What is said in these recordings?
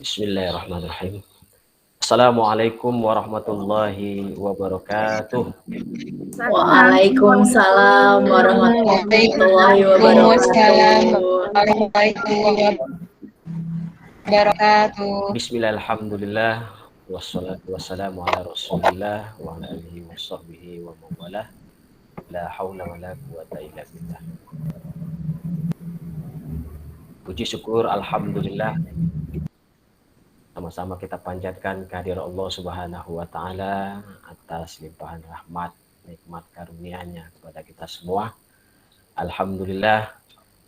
Bismillahirrahmanirrahim. Assalamualaikum warahmatullahi wabarakatuh. Waalaikumsalam warahmatullahi Waalaikumsalam wabarakatuh. warahmatullahi wabarakatuh. Bismillahirrahmanirrahim. Wassalatu wassalamu ala rasulillah wa ala alihi wa sahbihi wa mawalah. La hawla wa la quwata illa billah. Puji syukur alhamdulillah, sama-sama kita panjatkan kehadirat Allah Subhanahu wa taala atas limpahan rahmat, nikmat karunia-Nya kepada kita semua. Alhamdulillah,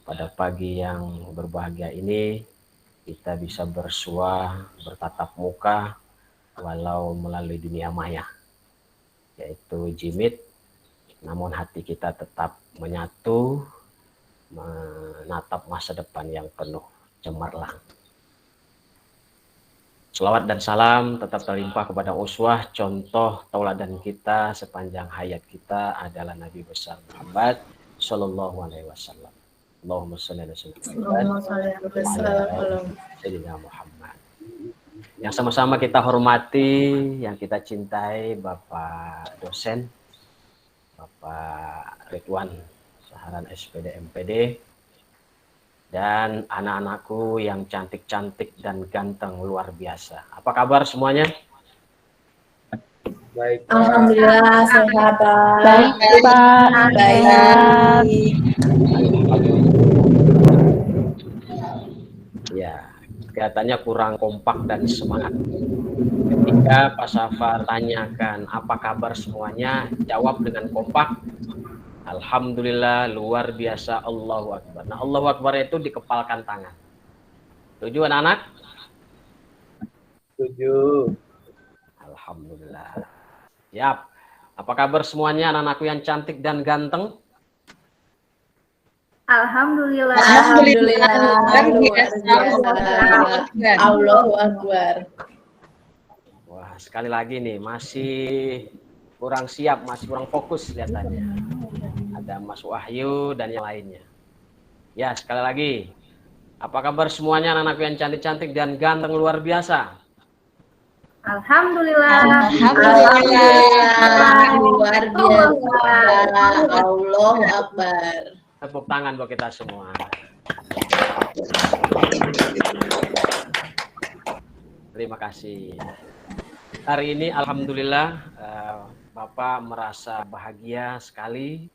pada pagi yang berbahagia ini kita bisa bersua, bertatap muka walau melalui dunia maya, yaitu jimit, namun hati kita tetap menyatu, menatap masa depan yang penuh cemerlang. Selawat dan salam tetap terlimpah kepada uswah, contoh tauladan kita sepanjang hayat kita adalah Nabi besar Muhammad Sallallahu Alaihi Wasallam. Allahumma shalli ala sayyidina Muhammad. Yang sama-sama kita hormati, yang kita cintai, Bapak dosen, Bapak Ridwan Saharan SPD MPD, dan anak-anakku yang cantik-cantik dan ganteng luar biasa. Apa kabar semuanya? Baik. Alhamdulillah sehat Pak. Baik, Pak. Baik. Ya, kelihatannya kurang kompak dan semangat. Ketika Pak Safar tanyakan apa kabar semuanya, jawab dengan kompak, alhamdulillah, luar biasa, Allahu Akbar. Nah, Allahu Akbar itu dikepalkan tangan. Setuju anak-anak? Setuju. Alhamdulillah. Siap. Apa kabar semuanya anak-anakku yang cantik dan ganteng? Alhamdulillah. Luar biasa. Allahu Akbar. Wah, sekali lagi nih, masih kurang siap, masih kurang fokus kelihatannya. Ada Mas Wahyu dan yang lainnya. Ya, sekali lagi. Apa kabar semuanya anak-anakku yang cantik-cantik dan ganteng luar biasa? Alhamdulillah. Luar biasa. Allahu Akbar. Tepuk tangan buat kita semua. Terima kasih. Hari ini alhamdulillah Bapak merasa bahagia sekali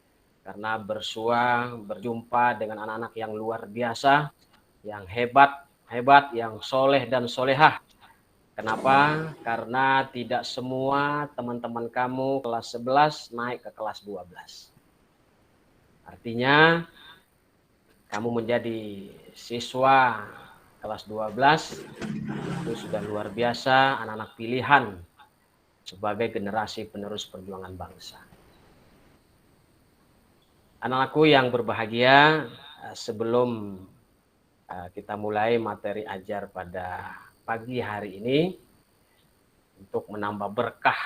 karena bersua, berjumpa dengan anak-anak yang luar biasa, yang hebat, yang soleh dan solehah. Kenapa? Karena tidak semua teman-teman kamu kelas 11 naik ke kelas 12. Artinya kamu menjadi siswa kelas 12 itu sudah luar biasa, anak-anak pilihan sebagai generasi penerus perjuangan bangsa. Anak-anakku yang berbahagia, sebelum kita mulai materi ajar pada pagi hari ini, untuk menambah berkah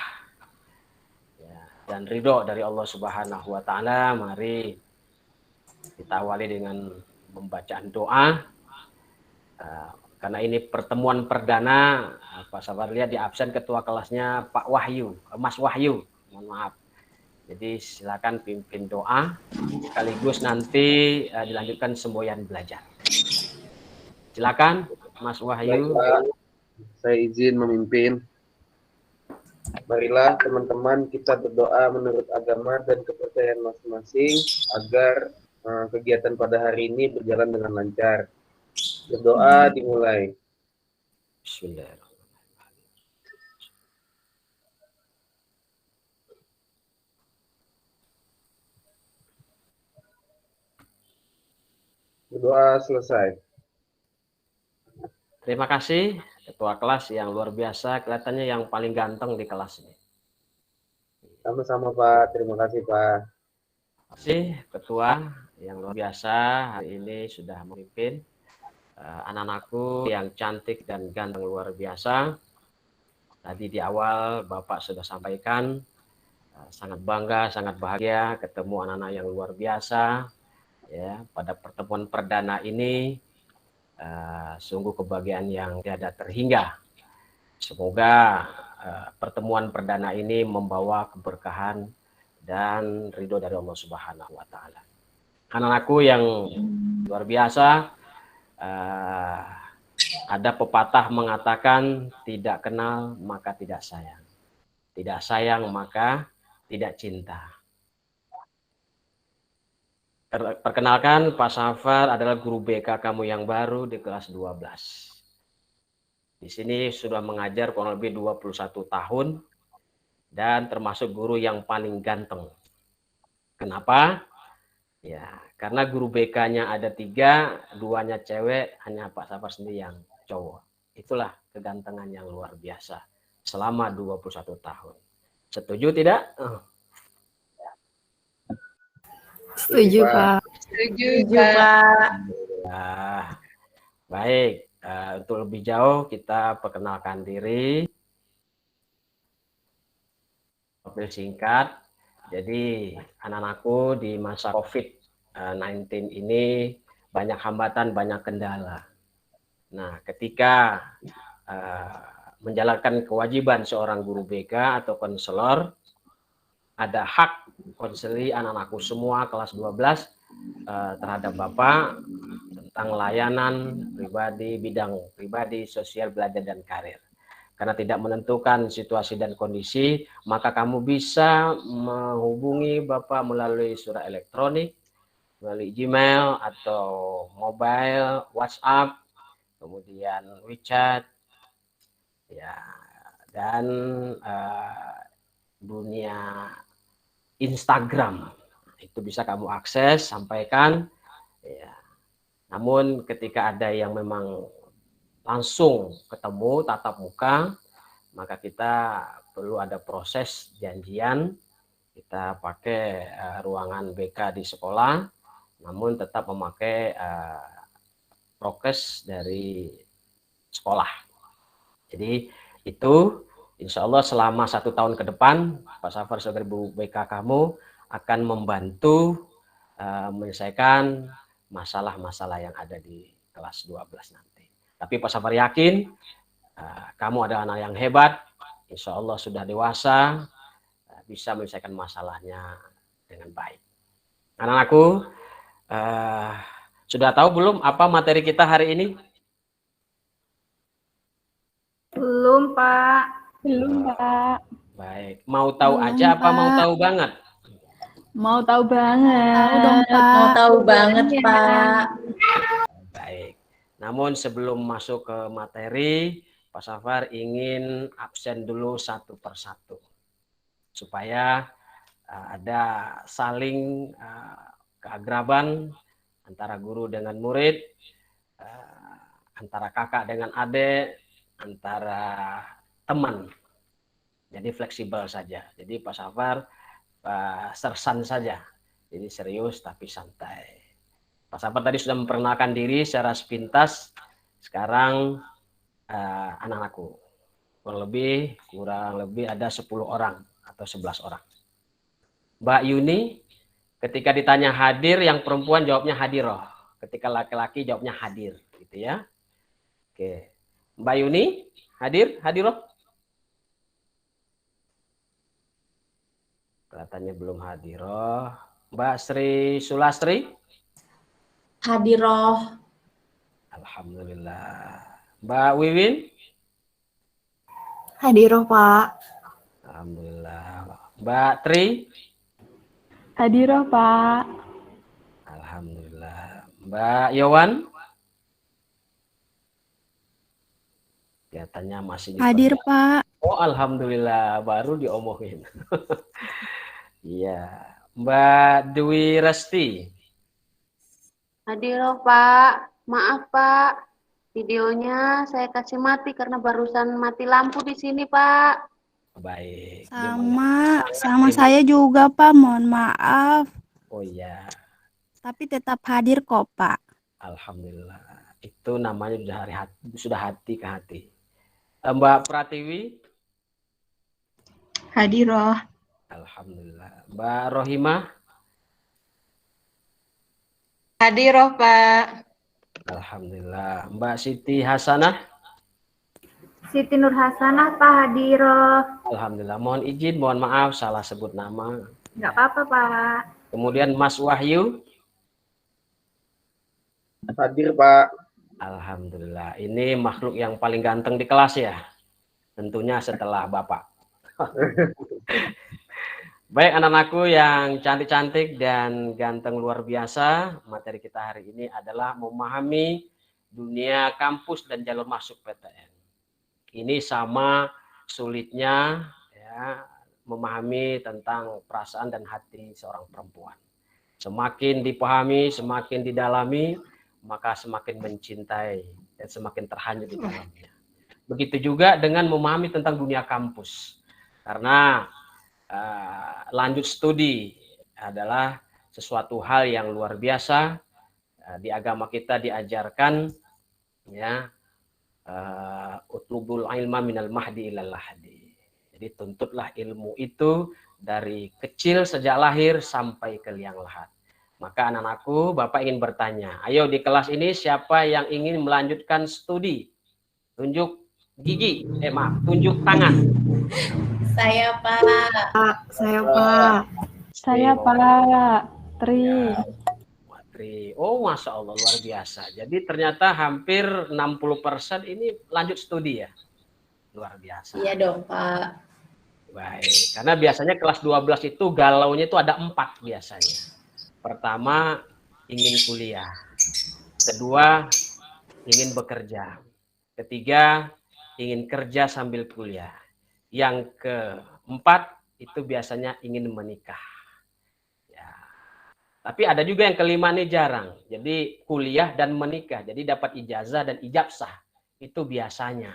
dan ridho dari Allah Subhanahu wa taala, mari kita awali dengan pembacaan doa. Karena ini pertemuan perdana, Pak Safar lihat di absen ketua kelasnya Pak Wahyu, Mas Wahyu, mohon maaf. Jadi silakan pimpin doa, sekaligus nanti dilanjutkan semboyan belajar. Silakan Mas Wahyu. Baiklah, saya izin memimpin. Marilah teman-teman kita berdoa menurut agama dan kepercayaan masing-masing agar kegiatan pada hari ini berjalan dengan lancar. Berdoa dimulai. Bismillahirrahmanirrahim. Berdoa selesai. Terima kasih ketua kelas yang luar biasa, kelihatannya yang paling ganteng di kelas ini. Sama-sama Pak, terima kasih Pak. Terima kasih ketua yang luar biasa, hari ini sudah memimpin anak-anakku yang cantik dan ganteng luar biasa. Tadi di awal Bapak sudah sampaikan, sangat bangga, sangat bahagia ketemu anak-anak yang luar biasa. Ya, pada pertemuan perdana ini Sungguh kebahagiaan yang tiada terhingga. Semoga pertemuan perdana ini membawa keberkahan dan ridho dari Allah Subhanahu wa Ta'ala. Anak-anakku yang luar biasa, ada pepatah mengatakan tidak kenal maka tidak sayang, tidak sayang maka tidak cinta. Perkenalkan, Pak Safar adalah guru BK kamu yang baru di kelas 12. Di sini sudah mengajar kurang lebih 21 tahun dan termasuk guru yang paling ganteng. Kenapa? Ya, karena guru BK-nya ada 3, 2-nya cewek, hanya Pak Safar sendiri yang cowok. Itulah kegantengan yang luar biasa selama 21 tahun. Setuju tidak? Setuju, Pak. Setuju, Pak. Nah, baik. Untuk lebih jauh kita perkenalkan diri. Profil singkat. Jadi anak-anakku di masa COVID-19 ini banyak hambatan, banyak kendala. Nah, ketika menjalankan kewajiban seorang guru BK atau konselor, ada hak konseli anak-anakku semua kelas 12 terhadap Bapak tentang layanan pribadi, bidang pribadi, sosial, belajar, dan karir. Karena tidak menentukan situasi dan kondisi, maka kamu bisa menghubungi Bapak melalui surat elektronik, melalui Gmail atau mobile, WhatsApp, kemudian WeChat, ya, dan dunia Instagram. Itu bisa kamu akses, sampaikan. Ya. Namun ketika ada yang memang langsung ketemu tatap muka, maka kita perlu ada proses janjian. Kita pakai ruangan BK di sekolah, namun tetap memakai prokes dari sekolah. Jadi itu insya Allah selama 1 tahun ke depan, Pak Safar sebagai guru BK kamu akan membantu menyelesaikan masalah-masalah yang ada di kelas 12 nanti. Tapi Pak Safar yakin kamu adalah anak yang hebat, insya Allah sudah dewasa, bisa menyelesaikan masalahnya dengan baik. Anak-anakku, sudah tahu belum apa materi kita hari ini? Belum, Pak. Belum, Pak. Baik, mau tahu Belum, aja apa mau Pak. tahu banget? Mau tahu banget. Tahu dong, Pak. Mau tahu banget, Pak. Baik. Namun sebelum masuk ke materi, Pak Safar ingin absen dulu satu persatu supaya ada saling keakraban antara guru dengan murid, antara kakak dengan adik, antara teman. Jadi fleksibel saja. Jadi Pak Safar sersan saja. Jadi serius tapi santai. Pak Safar tadi sudah memperkenalkan diri secara sepintas. Sekarang anak-anakku kurang lebih ada 10 orang atau 11 orang. Mbak Yuni, ketika ditanya hadir, yang perempuan jawabnya hadiroh. Ketika laki-laki jawabnya hadir, gitu ya. Oke, Mbak Yuni, hadiroh. Kelihatannya belum hadiroh. Mbak Sri Sulastri, Hadiroh. alhamdulillah. Mbak Wiwin, Hadiroh, Pak. alhamdulillah. Mbak Tri, Hadiroh, Pak. alhamdulillah. Mbak Yowan, kelihatannya masih Hadir, Pak. Oh, alhamdulillah, baru diomongin. Iya. Mbak Dwi Resti, Hadiroh, Pak. Maaf, Pak. Videonya saya kasih mati karena barusan mati lampu di sini, Pak. baik. Sama saya juga, Pak. Mohon maaf. Oh iya, Tapi tetap hadir kok, Pak. alhamdulillah. Itu namanya sudah hati ke hati. Mbak Pratiwi, Hadiroh. alhamdulillah. Mbak Rohimah, Hadiroh, Pak. Alhamdulillah. Mbak Siti Hasanah. Siti Nur Hasanah, Pak Hadiroh. Alhamdulillah. Mohon izin, mohon maaf salah sebut nama. Nggak apa-apa, Pak. Kemudian Mas Wahyu. Hadir, Pak. Alhamdulillah. Ini makhluk yang paling ganteng di kelas ya. Tentunya setelah Bapak. Baik anak-anakku yang cantik-cantik dan ganteng luar biasa, materi kita hari ini adalah memahami dunia kampus dan jalur masuk PTN. Ini sama sulitnya ya, memahami tentang perasaan dan hati seorang perempuan. Semakin dipahami, semakin didalami, maka semakin mencintai dan semakin terhanyut di dalamnya. Begitu juga dengan memahami tentang dunia kampus. Karena lanjut studi adalah sesuatu hal yang luar biasa. Di agama kita diajarkan ya, utlubul ilma minal mahdi ilal lahdi. Jadi tuntutlah ilmu itu dari kecil sejak lahir sampai ke liang lahat. Maka anak-anakku, Bapak ingin bertanya, ayo di kelas ini siapa yang ingin melanjutkan studi? Tunjuk gigi, tunjuk tangan. Saya, Pak. Saya Pak. Saya Pak Tri. Tri. Oh, Masya Allah, luar biasa. Jadi ternyata hampir 60% ini lanjut studi ya. Luar biasa. Iya dong, Pak. Baik, karena biasanya kelas 12 itu galaunya itu ada 4 biasanya. Pertama, ingin kuliah. Kedua, ingin bekerja. Ketiga, ingin kerja sambil kuliah. Yang keempat, itu biasanya ingin menikah. Ya. Tapi ada juga yang kelima nih jarang. Jadi kuliah dan menikah. Jadi dapat ijazah dan ijabsah. Itu biasanya.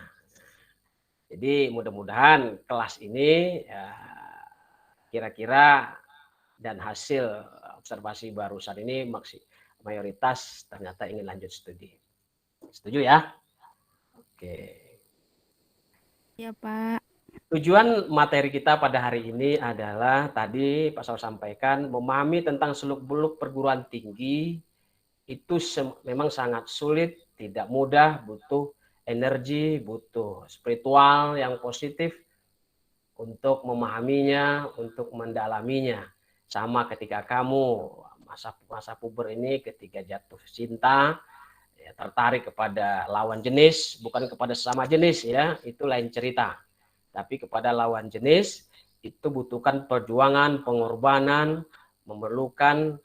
Jadi mudah-mudahan kelas ini ya, kira-kira dan hasil observasi barusan ini mayoritas ternyata ingin lanjut studi. Setuju ya? Oke. Ya Pak. Tujuan materi kita pada hari ini adalah tadi Pak Saur sampaikan memahami tentang seluk-beluk perguruan tinggi itu memang sangat sulit, tidak mudah, butuh energi, butuh spiritual yang positif untuk memahaminya, untuk mendalaminya. Sama ketika kamu masa puber ini ketika jatuh cinta, ya, tertarik kepada lawan jenis, bukan kepada sesama jenis ya, itu lain cerita. Tapi kepada lawan jenis itu butuhkan perjuangan, pengorbanan, memerlukan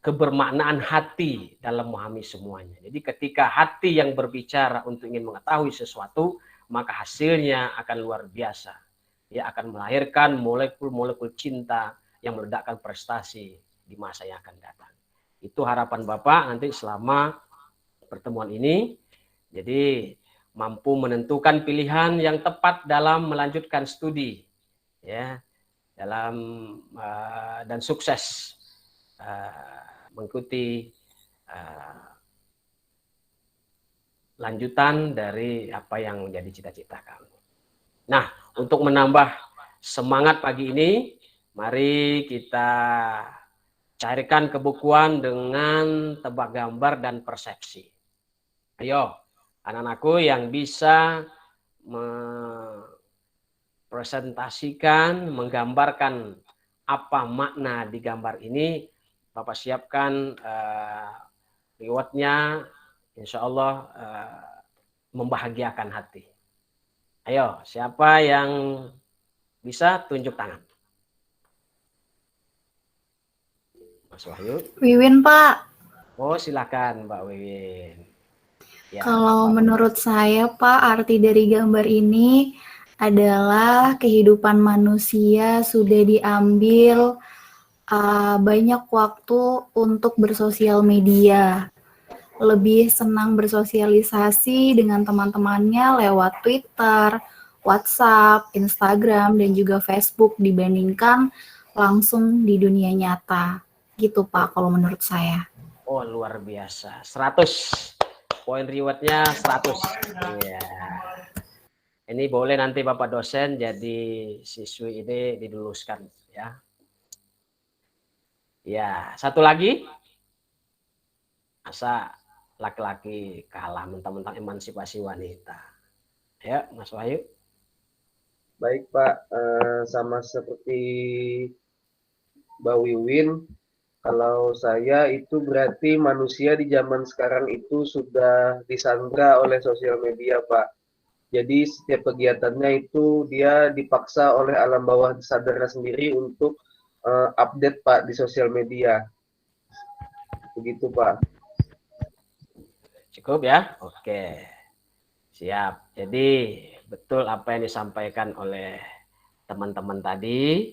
kebermaknaan hati dalam memahami semuanya. Jadi ketika hati yang berbicara untuk ingin mengetahui sesuatu, maka hasilnya akan luar biasa. Dia akan melahirkan molekul-molekul cinta yang meledakkan prestasi di masa yang akan datang. Itu harapan Bapak nanti selama pertemuan ini. Jadi mampu menentukan pilihan yang tepat dalam melanjutkan studi, ya, dalam dan sukses mengikuti lanjutan dari apa yang menjadi cita-cita kamu. Nah, untuk menambah semangat pagi ini, mari kita carikan kebukuan dengan tebak gambar dan persepsi. Ayo, anak-anakku yang bisa mempresentasikan, menggambarkan apa makna di gambar ini, Bapak siapkan rewardnya, insya Allah membahagiakan hati. Ayo, siapa yang bisa tunjuk tangan? Mas Wahyu. Wiwin, Pak. Oh, silakan Mbak Wiwin. Ya, Kalau menurut saya, Pak, arti dari gambar ini adalah kehidupan manusia sudah diambil banyak waktu untuk bersosial media. Lebih senang bersosialisasi dengan teman-temannya lewat Twitter, WhatsApp, Instagram, dan juga Facebook dibandingkan langsung di dunia nyata. Gitu, Pak, kalau menurut saya. Oh, luar biasa. 100. Poin rewardnya 100. Iya. Ini boleh nanti Bapak dosen jadi siswi ini diluluskan ya. Ya, satu lagi. Masa laki-laki kalah mentang-mentang emansipasi wanita. Ya, Mas Wahyu. Baik Pak, sama seperti Mbak Wiwin, kalau saya itu berarti manusia di zaman sekarang itu sudah disandra oleh sosial media Pak. Jadi setiap kegiatannya itu dia dipaksa oleh alam bawah sadarnya sendiri untuk update Pak di sosial media. Begitu Pak. Cukup ya? Oke. Siap. Jadi betul apa yang disampaikan oleh teman-teman tadi,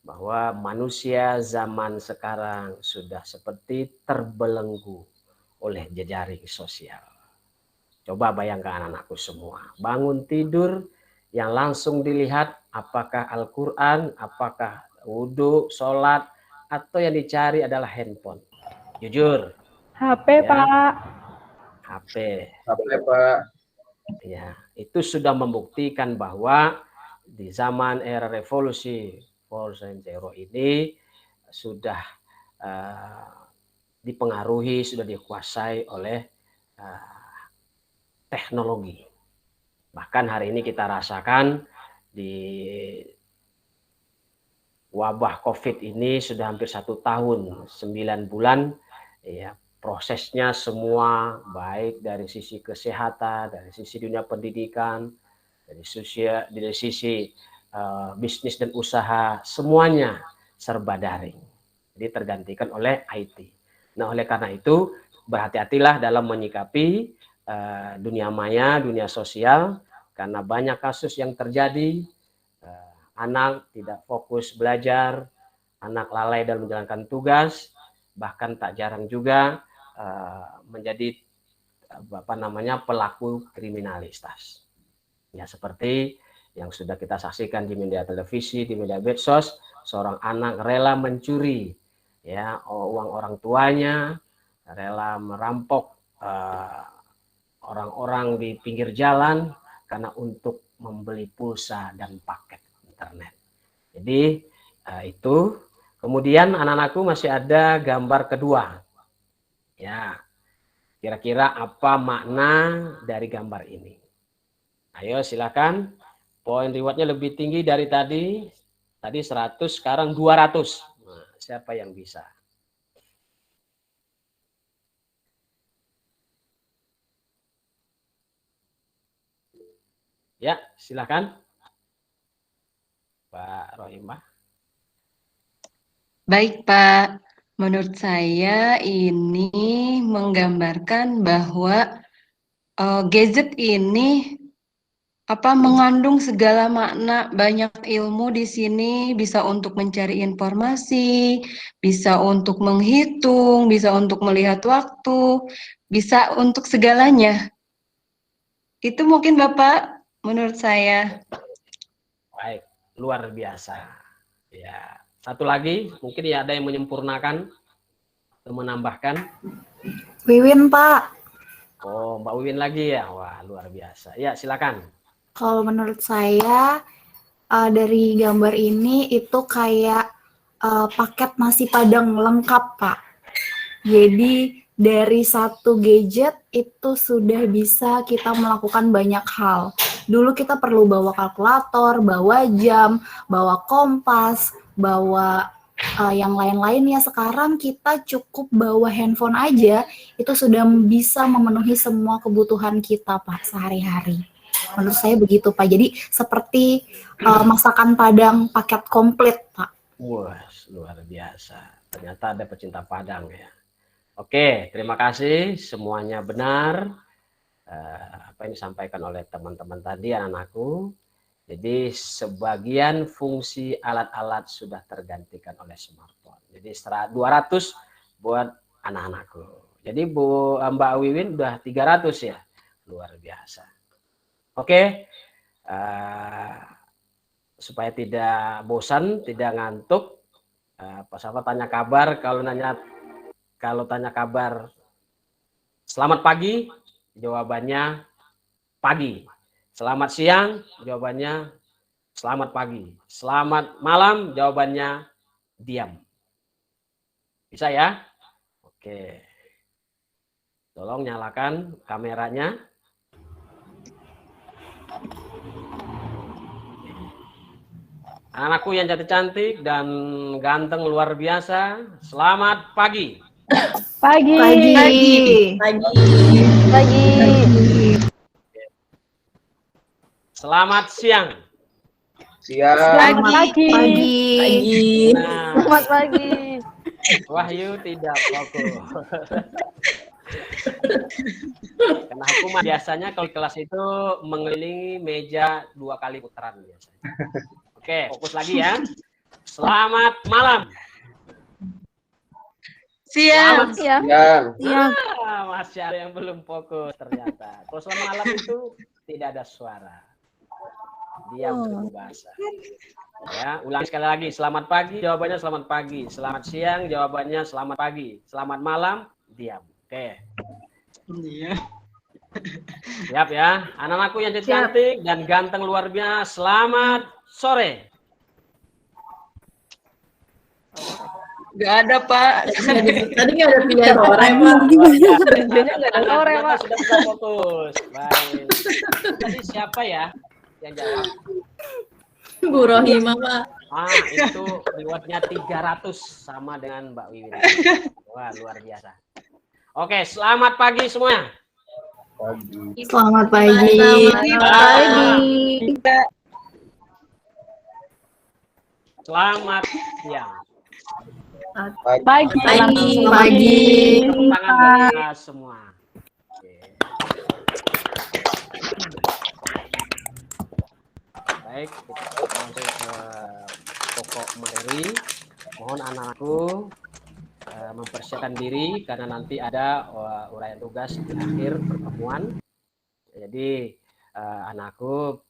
bahwa manusia zaman sekarang sudah seperti terbelenggu oleh jejaring sosial. Coba bayangkan anak-anakku semua, bangun tidur yang langsung dilihat apakah Al-Quran, apakah wudhu, sholat, atau yang dicari adalah handphone. Jujur. HP, Ya. Pak. HP. Pak. Ya, itu sudah membuktikan bahwa di zaman era revolusi 4.0 ini sudah dipengaruhi, sudah dikuasai oleh teknologi. Bahkan hari ini kita rasakan di wabah COVID ini sudah hampir 1 tahun, 9 bulan, ya, prosesnya semua baik dari sisi kesehatan, dari sisi dunia pendidikan, dari sisi bisnis dan usaha, semuanya serba daring. Jadi tergantikan oleh IT. Nah, oleh karena itu berhati-hatilah dalam menyikapi dunia maya, dunia sosial, karena banyak kasus yang terjadi, anak tidak fokus belajar, anak lalai dalam menjalankan tugas, bahkan tak jarang juga menjadi pelaku kriminalitas. Ya, seperti yang sudah kita saksikan di media televisi, di media medsos, seorang anak rela mencuri ya uang orang tuanya, rela merampok orang-orang di pinggir jalan karena untuk membeli pulsa dan paket internet. Jadi itu. Kemudian anak-anakku masih ada gambar kedua. Ya, kira-kira apa makna dari gambar ini? Ayo silakan. Poin rewardnya lebih tinggi dari tadi. Tadi 100, sekarang 200. Nah, siapa yang bisa? Ya, silakan. Pak Rohimah. Baik, Pak. Menurut saya ini menggambarkan bahwa gadget ini mengandung segala makna, banyak ilmu di sini, bisa untuk mencari informasi, bisa untuk menghitung, bisa untuk melihat waktu, bisa untuk segalanya. Itu mungkin Bapak, menurut saya. Baik, luar biasa. Ya, satu lagi, mungkin ya ada yang menyempurnakan atau menambahkan. Wiwin, Pak. Oh, Mbak Wiwin lagi ya. Wah, luar biasa. Ya, silakan. Kalau menurut saya dari gambar ini itu kayak paket nasi padang lengkap, Pak. Jadi dari satu gadget itu sudah bisa kita melakukan banyak hal. Dulu kita perlu bawa kalkulator, bawa jam, bawa kompas, bawa yang lain-lainnya. Sekarang kita cukup bawa handphone aja, itu sudah bisa memenuhi semua kebutuhan kita, Pak, sehari-hari. Menurut saya begitu, Pak. Jadi seperti masakan Padang paket komplit, Pak. Wah, luar biasa. Ternyata ada pecinta Padang ya. Oke, terima kasih. Semuanya benar. Apa yang disampaikan oleh teman-teman tadi, anak-anakku. Jadi sebagian fungsi alat-alat sudah tergantikan oleh smartphone. Jadi 200 buat anak-anakku. Jadi Mbak Wiwin udah 300 ya. Luar biasa. Oke, supaya tidak bosan, tidak ngantuk, Pak Safa tanya kabar. Kalau tanya kabar selamat pagi, jawabannya pagi. Selamat siang, jawabannya selamat pagi. Selamat malam, jawabannya diam. Bisa ya? Oke. Tolong nyalakan kameranya. Anakku yang cantik-cantik dan ganteng luar biasa, selamat pagi. Pagi. Selamat siang. Siang. Pagi. Nah, Selamat pagi. Wahyu tidak fokus. Karena aku biasanya kalau kelas itu mengelilingi meja 2 kali putaran biasanya. Oke, fokus lagi ya. Selamat malam. Siang. Siang. Siang. Masih ada yang belum fokus ternyata. Kalau selamat malam itu tidak ada suara. Diam seribu bahasa. Ya, ulang sekali lagi. Selamat pagi, jawabannya selamat pagi. Selamat siang, jawabannya selamat pagi. Selamat malam, diam. Oke. Iya. Siap ya. Anak-anakku yang cantik dan ganteng luar biasa. Selamat sore. Nggak ada, Pak. Tadi nggak ada pilihan sore, Pak. Janjinya nggak ada sore, Pak. Sudah bisa fokus. Baik. Tadi siapa ya yang jawab? Bu Rohimah, Pak. Itu rewardnya 300 sama dengan Mbak Wiwin. Wah, luar biasa. Oke, selamat pagi semuanya. Selamat pagi. Selamat siang. Pagi. Tepuk tangan buat kita semua. Oke. Baik, kita langsung ke pokok materi. Mohon anak-anakku mempersiapkan diri karena nanti ada uraian tugas di akhir pertemuan. Jadi anakku,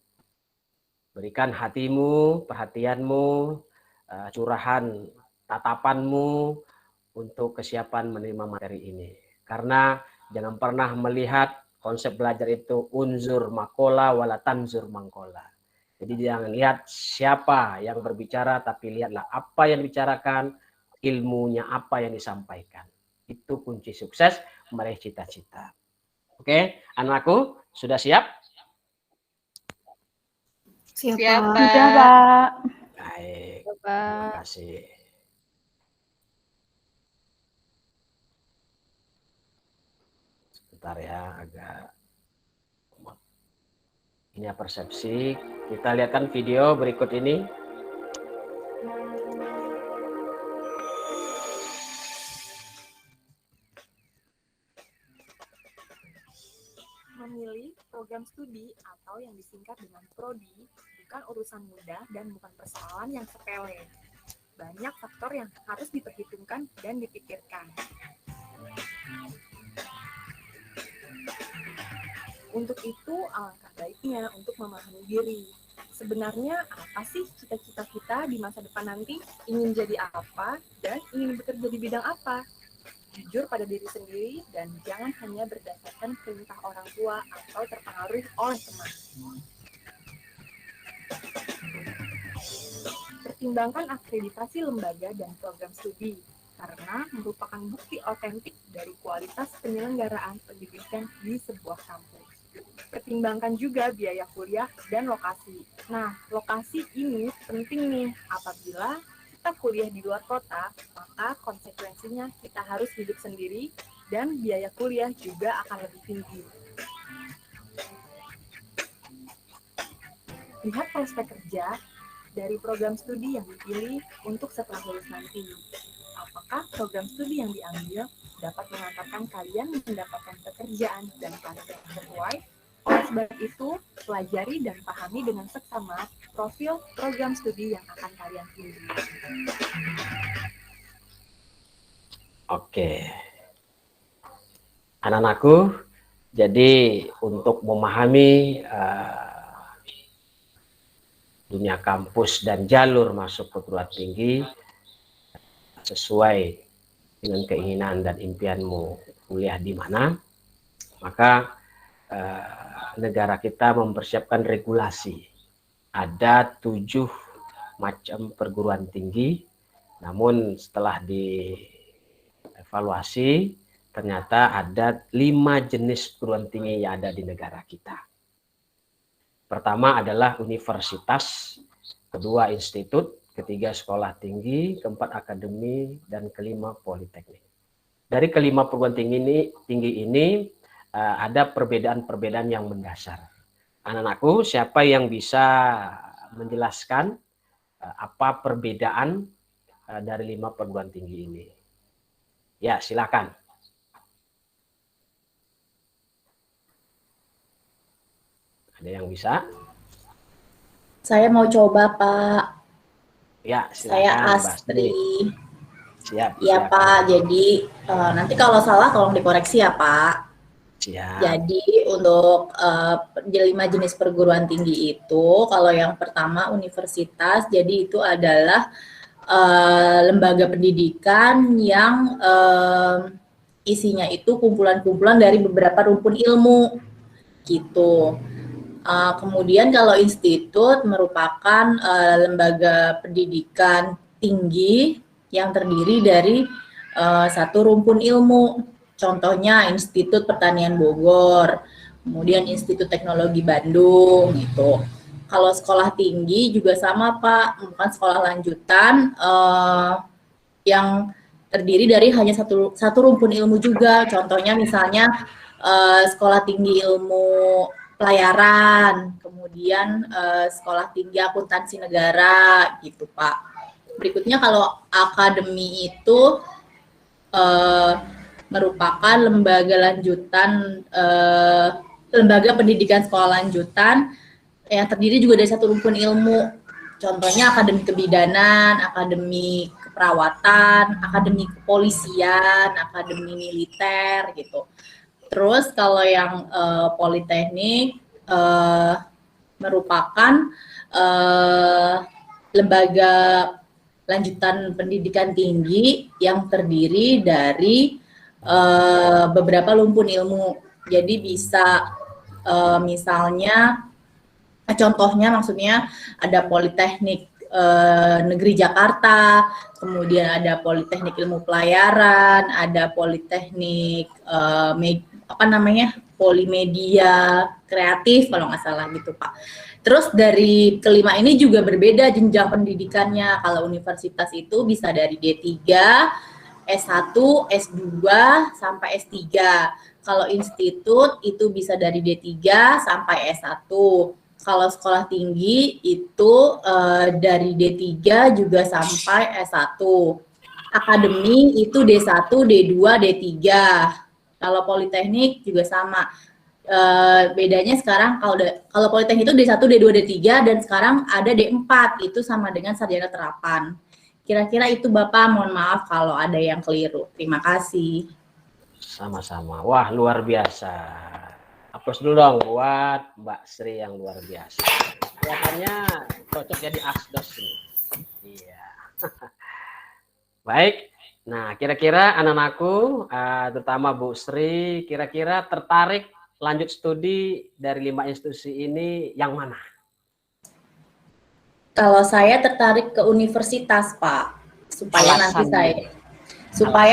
berikan hatimu, perhatianmu, curahan tatapanmu untuk kesiapan menerima materi ini. Karena jangan pernah melihat konsep belajar itu unzur makola wala tanzur mangkola. Jadi jangan lihat siapa yang berbicara, tapi lihatlah apa yang dibicarakan, ilmunya apa yang disampaikan. Itu kunci sukses meraih cita-cita. Oke, anakku sudah siap? Siap, Siapa? Pak. Sudah, Pak. Baik, Pak. terima kasih. Sebentar ya, agak ini persepsi. Kita lihatkan video berikut ini. Memilih program studi atau yang disingkat dengan prodi bukan urusan mudah dan bukan persoalan yang sepele. Banyak faktor yang harus diperhitungkan dan dipikirkan. Untuk itu, alangkah baiknya untuk memahami diri. Sebenarnya apa sih cita-cita kita di masa depan nanti? Ingin jadi apa dan ingin bekerja di bidang apa? Jujur pada diri sendiri dan jangan hanya berdasarkan perintah orang tua atau terpengaruh oleh teman. Pertimbangkan akreditasi lembaga dan program studi karena merupakan bukti otentik dari kualitas penyelenggaraan pendidikan di sebuah kampus. Pertimbangkan juga biaya kuliah dan lokasi. Nah, lokasi ini penting nih apabila kita kuliah di luar kota, maka konsekuensinya kita harus hidup sendiri dan biaya kuliah juga akan lebih tinggi. Lihat prospek kerja dari program studi yang dipilih untuk setelah lulus nanti. Apakah program studi yang diambil dapat mengantarkan kalian mendapatkan pekerjaan dan karir yang sesuai? Oleh sebab itu, pelajari dan pahami dengan seksama profil program studi yang akan kalian pilih. Oke. Anak-anakku, jadi untuk memahami dunia kampus dan jalur masuk perguruan tinggi sesuai dengan keinginan dan impianmu kuliah di mana, maka negara kita mempersiapkan regulasi. Ada 7 macam perguruan tinggi, namun setelah dievaluasi ternyata ada 5 jenis perguruan tinggi yang ada di negara kita. Pertama adalah universitas, kedua institut, ketiga sekolah tinggi, keempat akademi, dan kelima politeknik. Dari kelima perguruan tinggi ini ada perbedaan-perbedaan yang mendasar. Anak-anakku, siapa yang bisa menjelaskan apa perbedaan dari 5 perguruan tinggi ini? Ya, silakan. Ada yang bisa? Saya mau coba, Pak. Ya, Saya silakan. Astri. Siap. Iya, silakan. Pak. Jadi nanti kalau salah tolong dikoreksi ya, Pak. Siap. Jadi untuk 5 jenis perguruan tinggi itu, kalau yang pertama universitas, jadi itu adalah lembaga pendidikan yang isinya itu kumpulan-kumpulan dari beberapa rumpun ilmu, gitu. Kemudian kalau institut merupakan lembaga pendidikan tinggi yang terdiri dari satu rumpun ilmu. Contohnya Institut Pertanian Bogor, kemudian Institut Teknologi Bandung, gitu. Kalau sekolah tinggi juga sama, Pak, bukan sekolah lanjutan yang terdiri dari hanya satu rumpun ilmu juga. Contohnya misalnya sekolah tinggi ilmu pelayaran, kemudian sekolah tinggi akuntansi negara, gitu, Pak. Berikutnya kalau akademi itu merupakan lembaga lanjutan, lembaga pendidikan sekolah lanjutan yang terdiri juga dari satu rumpun ilmu. Contohnya akademi kebidanan, akademi keperawatan, akademi kepolisian, akademi militer, gitu. Terus kalau yang politeknik merupakan lembaga lanjutan pendidikan tinggi yang terdiri dari beberapa rumpun ilmu. Jadi bisa misalnya contohnya maksudnya ada Politeknik Negeri Jakarta, kemudian ada Politeknik Ilmu Pelayaran, ada Politeknik Polimedia Kreatif kalau nggak salah gitu, Pak. Terus dari kelima ini juga berbeda jenjang pendidikannya. Kalau universitas itu bisa dari D3, S1, S2, sampai S3. Kalau institut itu bisa dari D3 sampai S1. Kalau sekolah tinggi itu dari D3 juga sampai S1. Akademi itu D1, D2, D3. Kalau politeknik juga sama. Bedanya sekarang kalau politeknik itu D1, D2, D3 dan sekarang ada D4, itu sama dengan sarjana terapan. Kira-kira itu Bapak, mohon maaf kalau ada yang keliru. Terima kasih. Sama-sama. Wah, luar biasa. Aplaus dulu dong buat Mbak Sri yang luar biasa. Kelihatannya cocok jadi asdos ini. Iya. Baik. Nah, kira-kira anak-anakku, terutama Bu Sri, kira-kira tertarik lanjut studi dari 5 institusi ini yang mana? Kalau saya tertarik ke universitas, Pak, supaya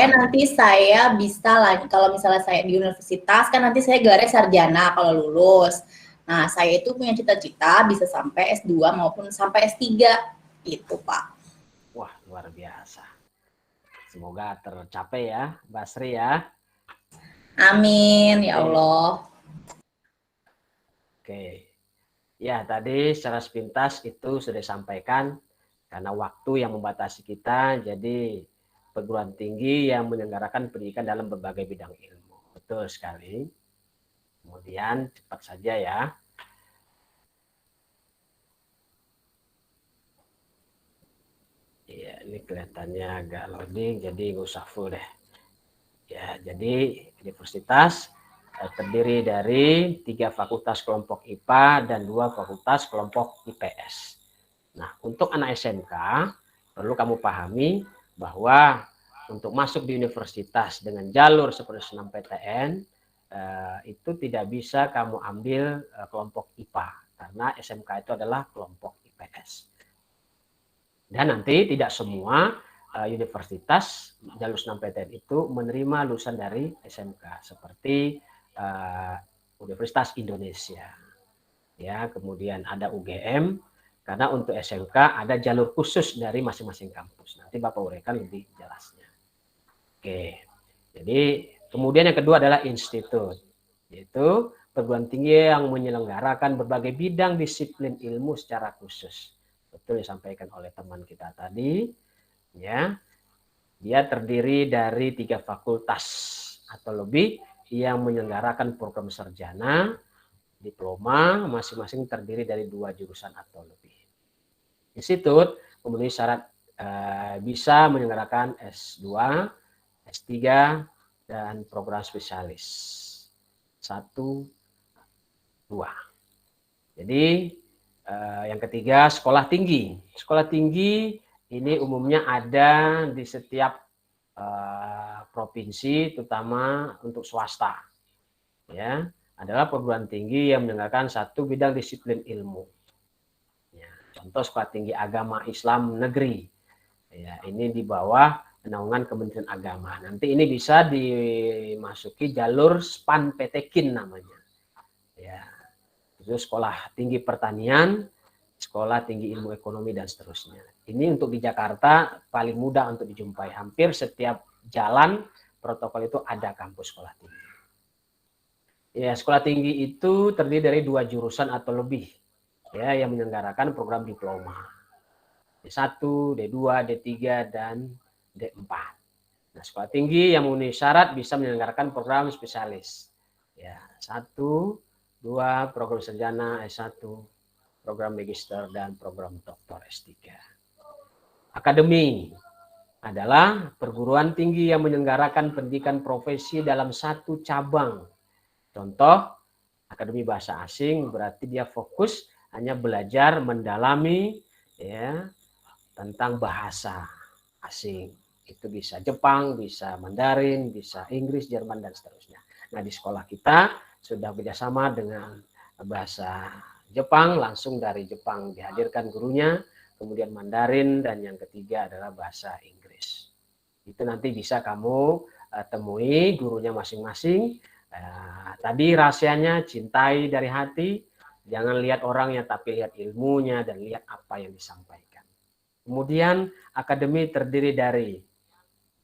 nanti saya bisa lagi. Kalau misalnya saya di universitas kan nanti saya gelarnya sarjana kalau lulus. Nah, saya itu punya cita-cita bisa sampai S2 maupun sampai S3 itu, Pak. Wah, luar biasa. Semoga tercapai ya, Mbak Sri ya. Amin, ya Allah. Oke. Ya, tadi secara sepintas itu sudah disampaikan karena waktu yang membatasi kita, jadi perguruan tinggi yang menyelenggarakan pendidikan dalam berbagai bidang ilmu. Betul sekali. Kemudian cepat saja ya. Ya, ini kelihatannya agak loading, jadi nggak usah full deh. Ya, jadi universitas terdiri dari 3 fakultas kelompok IPA dan 2 fakultas kelompok IPS. Nah, untuk anak SMK, perlu kamu pahami bahwa untuk masuk di universitas dengan jalur seperti SNMPTN, itu tidak bisa kamu ambil kelompok IPA, karena SMK itu adalah kelompok IPS. Dan nanti tidak semua universitas jalur SNMPTN itu menerima lulusan dari SMK seperti Universitas Indonesia, ya, kemudian ada UGM. Karena untuk SMK ada jalur khusus dari masing-masing kampus. Nanti Bapak uraikan lebih jelasnya. Oke, jadi kemudian yang kedua adalah institut, yaitu perguruan tinggi yang menyelenggarakan berbagai bidang disiplin ilmu secara khusus. Betul disampaikan oleh teman kita tadi, ya. Dia terdiri dari 3 fakultas atau lebih yang menyelenggarakan program sarjana, diploma, masing-masing terdiri dari 2 jurusan atau lebih. Institut memenuhi syarat bisa menyelenggarakan S2, S3, dan program spesialis 1, 2. Jadi yang ketiga, sekolah tinggi. Sekolah tinggi ini umumnya ada di setiap provinsi, terutama untuk swasta. Ya, adalah perguruan tinggi yang menyelenggarakan 1 bidang disiplin ilmu. Contoh sekolah tinggi agama Islam negeri, ya, ini di bawah naungan Kementerian Agama. Nanti ini bisa dimasuki jalur SPAN PTKIN namanya, ya. Itu sekolah tinggi pertanian, sekolah tinggi ilmu ekonomi dan seterusnya. Ini untuk di Jakarta paling mudah untuk dijumpai. Hampir setiap jalan protokol itu ada kampus sekolah tinggi. Ya, sekolah tinggi itu terdiri dari 2 jurusan atau lebih, ya, yang menyelenggarakan program diploma D1, D2, D3, dan D4. Nah, sekolah tinggi yang memenuhi syarat bisa menyelenggarakan program spesialis. Ya, 1, 2, program sarjana S1, program magister, dan program doktor S3. Akademi adalah perguruan tinggi yang menyelenggarakan pendidikan profesi dalam 1 cabang. Contoh, Akademi Bahasa Asing berarti dia fokus hanya belajar mendalami, ya, tentang bahasa asing. Itu bisa Jepang, bisa Mandarin, bisa Inggris, Jerman, dan seterusnya. Nah, di sekolah kita sudah bekerjasama dengan bahasa Jepang, langsung dari Jepang dihadirkan gurunya, kemudian Mandarin, dan yang ketiga adalah bahasa Inggris. Itu nanti bisa kamu temui gurunya masing-masing. Tadi rahasianya cintai dari hati. Jangan lihat orangnya, tapi lihat ilmunya dan lihat apa yang disampaikan. Kemudian akademi terdiri dari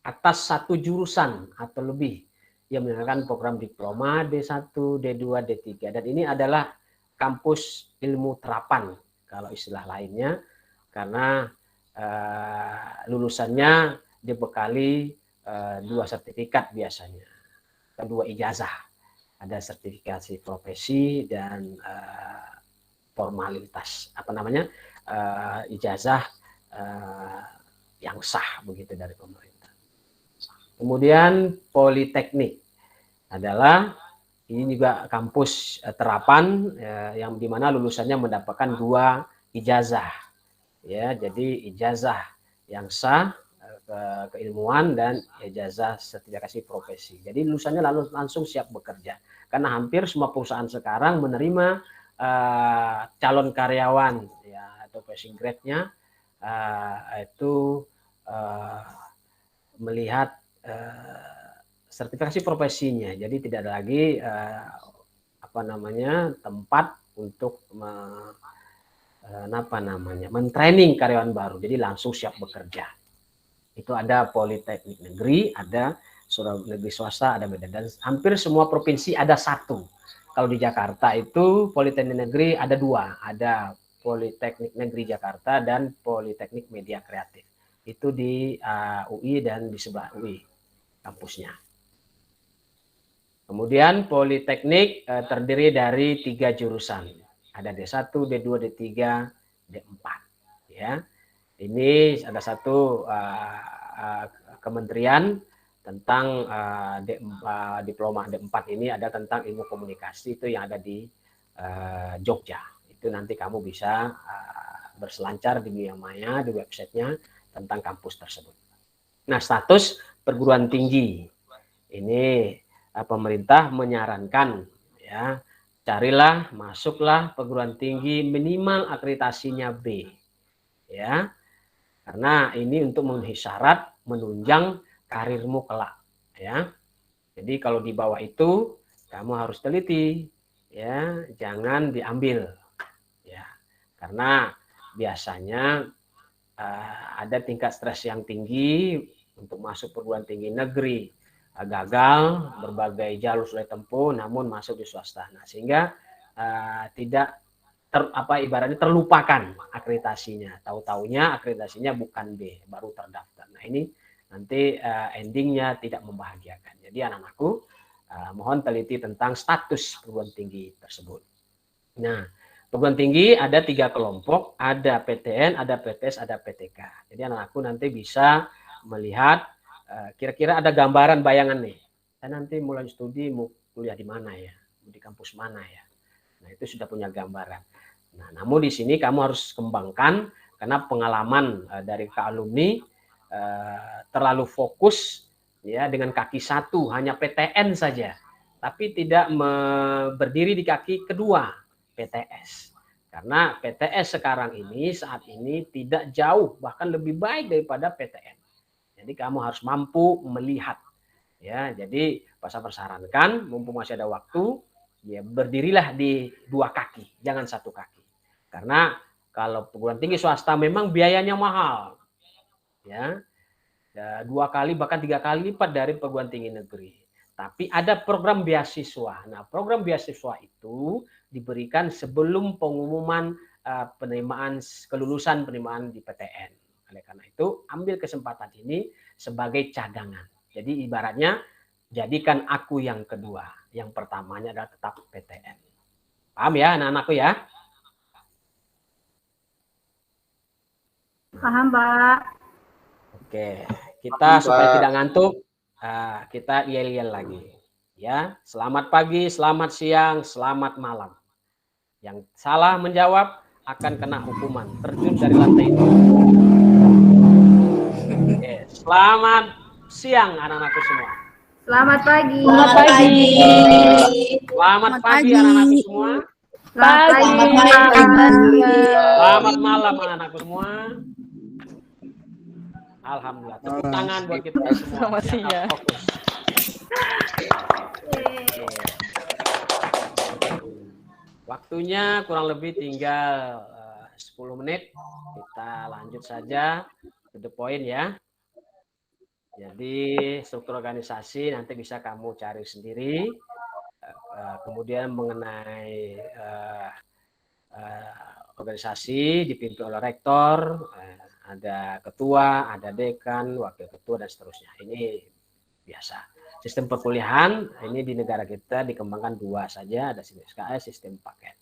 atas 1 jurusan atau lebih yang menyelenggarakan program diploma D1, D2, D3. Dan ini adalah kampus ilmu terapan kalau istilah lainnya, karena lulusannya dibekali 2 sertifikat biasanya, 2 ijazah. Ada sertifikasi profesi dan formalitas, ijazah yang sah begitu dari pemerintah. Kemudian politeknik adalah ini juga kampus terapan, yang dimana lulusannya mendapatkan 2 ijazah, ya. Jadi ijazah yang sah keilmuan dan ijazah sertifikasi profesi. Jadi lulusannya langsung siap bekerja. Karena hampir semua perusahaan sekarang menerima calon karyawan, ya, atau passing grade-nya itu melihat sertifikasi profesinya. Jadi tidak ada lagi tempat untuk mentraining karyawan baru. Jadi langsung siap bekerja. Itu ada politeknik negeri, ada negeri swasta, ada Medan, dan hampir semua provinsi ada 1. Kalau di Jakarta itu politeknik negeri ada 2, ada Politeknik Negeri Jakarta dan Politeknik Media Kreatif. Itu di UI dan di sebelah UI kampusnya. Kemudian politeknik terdiri dari 3 jurusan, ada D1, D2, D3, D4, ya. Ini ada 1 kementerian tentang diploma D4 ini ada tentang ilmu komunikasi, itu yang ada di Jogja. Itu nanti kamu bisa berselancar di dunia maya, di websitenya tentang kampus tersebut. Nah, status perguruan tinggi ini pemerintah menyarankan, ya, carilah, masuklah perguruan tinggi minimal akreditasinya B, ya. Karena ini untuk memenuhi syarat menunjang karirmu kelak, ya. Jadi kalau di bawah itu kamu harus teliti, ya, jangan diambil, ya, karena biasanya ada tingkat stres yang tinggi untuk masuk perguruan tinggi negeri, gagal berbagai jalur sudah tempuh, namun masuk di swasta. Nah, sehingga tidak ibaratnya terlupakan akreditasinya, tahu-taunya akreditasinya bukan B, baru terdaftar. Nah, ini nanti endingnya tidak membahagiakan. Jadi anak-anakku mohon teliti tentang status perguruan tinggi tersebut. Nah, perguruan tinggi ada 3 kelompok, ada PTN, ada PTS, ada PTK. Jadi anak-anakku nanti bisa melihat kira-kira ada gambaran bayangan nih. Saya nanti mulai studi mau kuliah di mana ya, di kampus mana ya. Nah, itu sudah punya gambaran. Nah, namun di sini kamu harus kembangkan karena pengalaman dari alumni terlalu fokus ya dengan kaki satu hanya PTN saja, tapi tidak berdiri di kaki kedua PTS. Karena PTS sekarang ini saat ini tidak jauh bahkan lebih baik daripada PTN. Jadi kamu harus mampu melihat ya. Jadi saya persarankan mumpung masih ada waktu ya berdirilah di 2 kaki, jangan 1 kaki. Karena kalau perguruan tinggi swasta memang biayanya mahal. Ya. 2 kali bahkan 3 kali lipat dari perguruan tinggi negeri. Tapi ada program beasiswa. Nah, program beasiswa itu diberikan sebelum pengumuman kelulusan penerimaan di PTN. Oleh karena itu, ambil kesempatan ini sebagai cadangan. Jadi ibaratnya jadikan aku yang kedua. Yang pertamanya adalah tetap PTN. Paham ya anak-anakku ya? Paham, Pak. Oke, kita supaya tidak ngantuk, kita yel-yel lagi. Ya, selamat pagi, selamat siang, selamat malam. Yang salah menjawab akan kena hukuman terjun dari lantai itu. Oke, selamat siang anak-anakku semua. Selamat pagi. Selamat pagi. Selamat pagi anak-anakku semua. Selamat pagi. Selamat malam anak-anakku semua. Alhamdulillah. Tepuk tangan buat kita semua. Selamat siang. Fokus. Waktunya kurang lebih tinggal 10 menit. Kita lanjut saja to the point ya. Jadi struktur organisasi nanti bisa kamu cari sendiri. Kemudian mengenai organisasi dipimpin oleh rektor, ada ketua, ada dekan, wakil ketua, dan seterusnya. Ini biasa. Sistem perkuliahan ini di negara kita dikembangkan 2 saja, ada sistem SKS, sistem paket.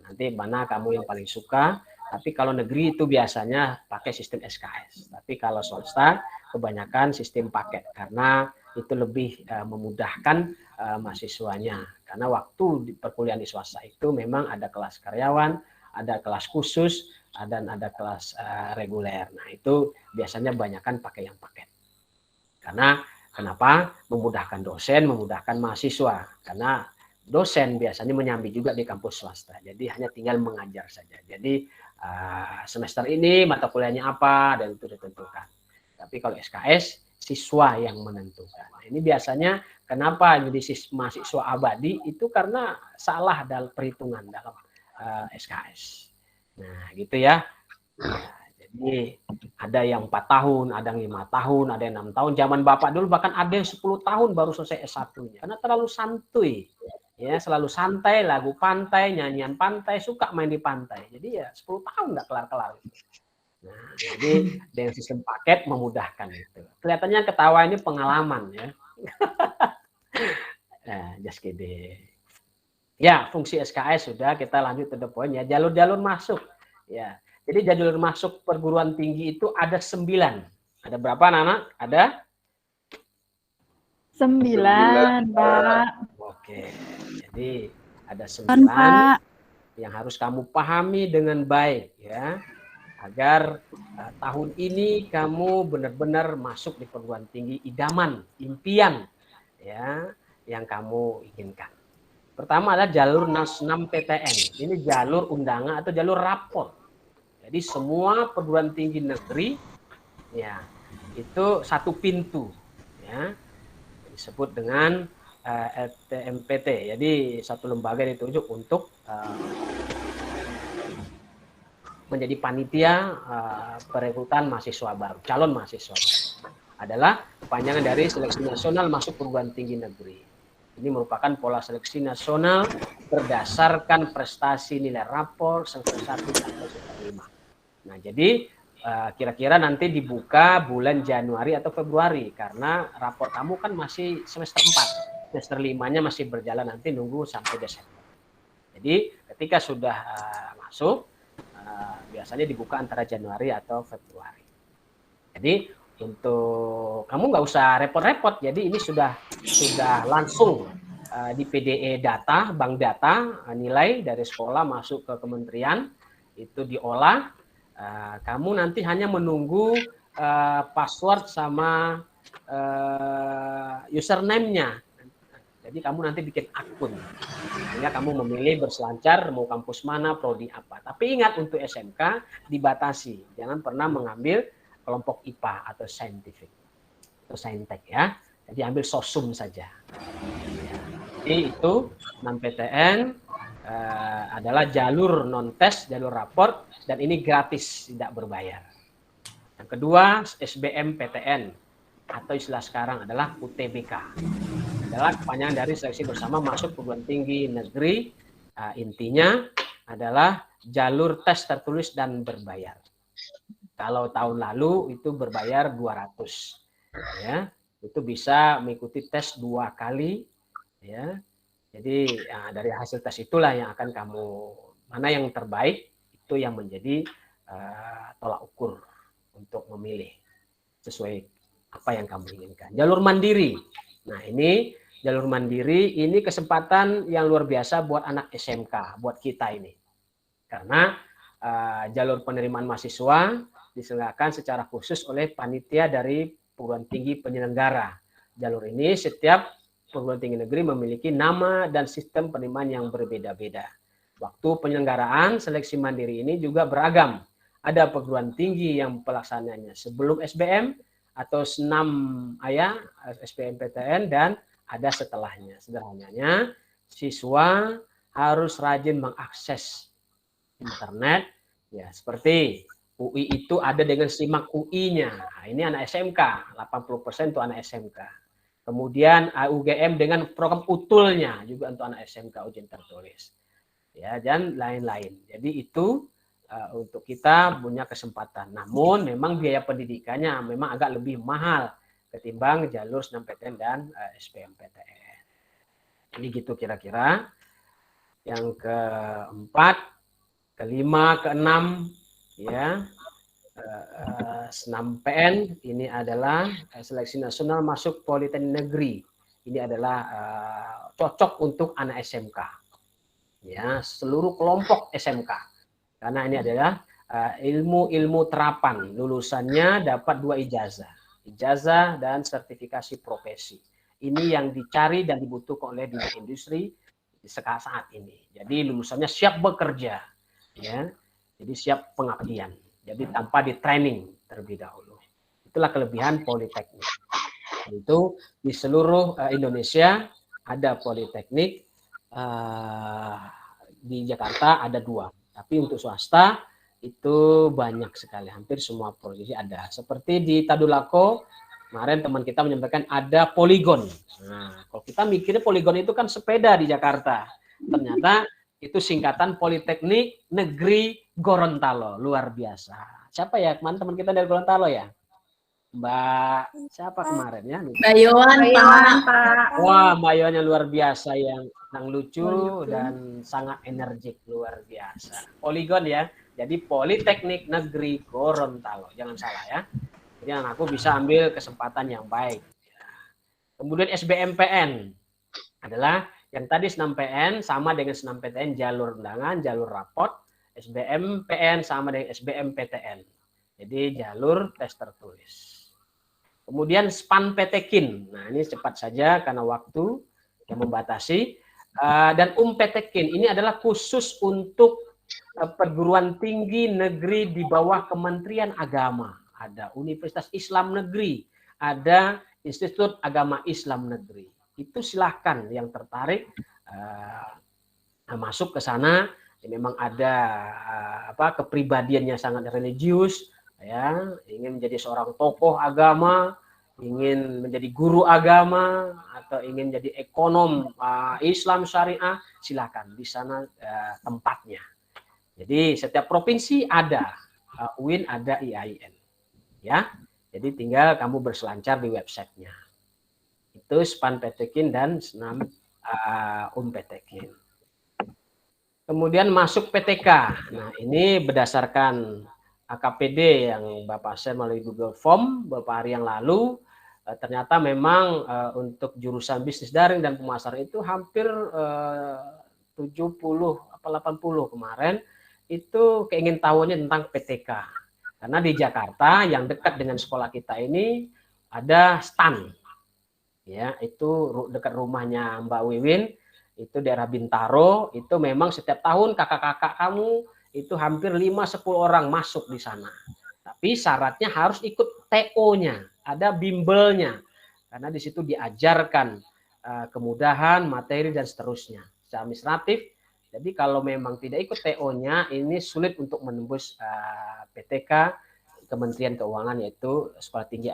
Nanti mana kamu yang paling suka, tapi kalau negeri itu biasanya pakai sistem SKS. Tapi kalau swasta kebanyakan sistem paket, karena itu lebih memudahkan mahasiswanya. Karena waktu di perkuliahan di swasta itu memang ada kelas karyawan, ada kelas khusus, dan ada kelas reguler. Nah, itu biasanya banyakkan pakai yang paket. Karena kenapa? Memudahkan dosen, memudahkan mahasiswa. Karena dosen biasanya menyambi juga di kampus swasta. Jadi hanya tinggal mengajar saja. Jadi semester ini mata kuliahnya apa dan itu ditentukan. Tapi kalau SKS siswa yang menentukan. Nah, ini biasanya kenapa jadi mahasiswa abadi itu karena salah dalam perhitungan dalam SKS. Nah, gitu ya. Nah, jadi ada yang 4 tahun, ada yang 5 tahun, ada yang 6 tahun. Zaman Bapak dulu bahkan ada yang 10 tahun baru selesai S1-nya. Karena terlalu santuy. Ya, selalu santai, lagu pantai, nyanyian pantai, suka main di pantai. Jadi ya 10 tahun nggak kelar-kelar. Nah, jadi dengan sistem paket memudahkan itu. Kelihatannya ketawa ini pengalaman ya. Just kidding. Ya, fungsi SKS sudah, kita lanjut to the point ya. Jalur-jalur masuk. Ya. Jadi jalur masuk perguruan tinggi itu ada 9. Ada berapa anak-anak? Ada 9, Pak. Oke. Jadi ada 9 Pak. yang harus kamu pahami dengan baik ya. Agar tahun ini kamu benar-benar masuk di perguruan tinggi idaman, impian ya yang kamu inginkan. Pertama adalah jalur NAS 6 PTN. Ini jalur undangan atau jalur rapor. Jadi semua perguruan tinggi negeri Ya, itu satu pintu, ya, disebut dengan LTMPT. Jadi satu lembaga yang ditunjuk untuk menjadi panitia perekrutan mahasiswa baru, calon mahasiswa baru. Adalah kepanjangan dari seleksi nasional masuk perguruan tinggi negeri. Ini merupakan pola seleksi nasional berdasarkan prestasi nilai rapor semester 1 sampai semester 5. Nah, jadi kira-kira nanti dibuka bulan Januari atau Februari karena rapor kamu kan masih semester 4. Semester 5-nya masih berjalan, nanti nunggu sampai Desember. Jadi ketika sudah masuk biasanya dibuka antara Januari atau Februari. Jadi untuk kamu nggak usah repot-repot, jadi ini sudah langsung di PDE data, bank data, nilai dari sekolah masuk ke kementerian, itu diolah, kamu nanti hanya menunggu password sama username-nya. Jadi kamu nanti bikin akun, sehingga kamu memilih berselancar mau kampus mana, prodi apa. Tapi ingat untuk SMK dibatasi, jangan pernah mengambil kelompok IPA atau saintifik atau saintek ya. Jadi ambil sosum saja. Ya. Jadi itu 6 PTN adalah jalur non tes, jalur raport, dan ini gratis, tidak berbayar. Yang kedua SBM PTN atau istilah sekarang adalah UTBK. Adalah kepanjangan dari seleksi bersama masuk perguruan tinggi negeri. Intinya adalah jalur tes tertulis dan berbayar. Kalau tahun lalu itu berbayar 200, ya, itu bisa mengikuti tes 2 kali, ya. Jadi dari hasil tes itulah yang akan kamu, mana yang terbaik itu yang menjadi tolak ukur untuk memilih sesuai apa yang kamu inginkan. Jalur mandiri, nah ini jalur mandiri ini kesempatan yang luar biasa buat anak SMK, buat kita ini, karena jalur penerimaan mahasiswa diselenggarakan secara khusus oleh panitia dari perguruan tinggi penyelenggara. Jalur ini setiap perguruan tinggi negeri memiliki nama dan sistem penerimaan yang berbeda-beda. Waktu penyelenggaraan seleksi mandiri ini juga beragam. Ada perguruan tinggi yang pelaksananya sebelum SBM atau senam ayah SBM PTN, dan ada setelahnya. Sederhananya, siswa harus rajin mengakses internet, ya, seperti UI itu ada dengan SIMAK UI-nya. Nah, ini anak SMK, 80% itu anak SMK. Kemudian UGM dengan program UTUL-nya juga untuk anak SMK, ujian tertulis. Ya, dan lain-lain. Jadi itu untuk kita punya kesempatan. Namun memang biaya pendidikannya memang agak lebih mahal ketimbang jalur SNMPTN dan SBMPTN. Ini gitu kira-kira. Yang keempat, kelima, keenam, ya, SNMPN ini adalah seleksi nasional masuk Politeknik Negeri. Ini adalah cocok untuk anak SMK, ya, seluruh kelompok SMK, karena ini adalah ilmu terapan. Lulusannya dapat 2 ijazah dan sertifikasi profesi. Ini yang dicari dan dibutuhkan oleh dunia industri saat ini. Jadi lulusannya siap bekerja, ya. Jadi siap pengabdian. Jadi tanpa di training terlebih dahulu. Itulah kelebihan politeknik. Itu di seluruh Indonesia ada politeknik. Di Jakarta ada 2. Tapi untuk swasta itu banyak sekali. Hampir semua provinsi ada. Seperti di Tadulako, kemarin teman kita menyampaikan ada poligon. Nah, kalau kita mikirnya poligon itu kan sepeda di Jakarta. Ternyata itu singkatan Politeknik Negeri Gorontalo. Luar biasa. Siapa ya teman kita dari Gorontalo ya? Mbak siapa kemarin ya? Mbak Yohan, Pak. Wah, Mbak Yohan yang luar biasa, yang lucu dan sangat energik, luar biasa. Poligon ya. Jadi Politeknik Negeri Gorontalo. Jangan salah ya. Jadi aku bisa ambil kesempatan yang baik. Kemudian SBMPN adalah yang tadi SNMPN sama dengan SNMPTN, jalur undangan, jalur raport. SBMPN sama dengan SBMPTN. Jadi jalur tes tertulis. Kemudian SPAN-PTKIN. Nah, ini cepat saja karena waktu yang membatasi. Dan PTKIN ini adalah khusus untuk perguruan tinggi negeri di bawah Kementerian Agama. ada Universitas Islam Negeri, ada Institut Agama Islam Negeri. Itu silahkan yang tertarik masuk ke sana. Memang ada kepribadiannya sangat religius, ya, ingin menjadi seorang tokoh agama, ingin menjadi guru agama, atau ingin jadi ekonom Islam syariah, silakan di sana tempatnya. Jadi setiap provinsi ada UIN, ada IAIN, ya. Jadi tinggal kamu berselancar di websitenya. Itu SPAN Petekin dan Senam Petekin. Kemudian masuk PTK. Nah, ini berdasarkan AKPD yang Bapak share melalui Google Form beberapa hari yang lalu. Ternyata memang untuk jurusan bisnis daring dan pemasaran itu hampir 70 apa 80 kemarin itu keingintahuannya tentang PTK. Karena di Jakarta yang dekat dengan sekolah kita ini ada STAN. Ya, itu dekat rumahnya Mbak Wiwin, itu daerah Bintaro, itu memang setiap tahun kakak-kakak kamu itu hampir 5-10 orang masuk di sana. Tapi syaratnya harus ikut TO-nya, ada bimbelnya. Karena di situ diajarkan kemudahan, materi, dan seterusnya. Secara administratif, jadi kalau memang tidak ikut TO-nya, ini sulit untuk menembus PTK Kementerian Keuangan, yaitu Sekolah Tinggi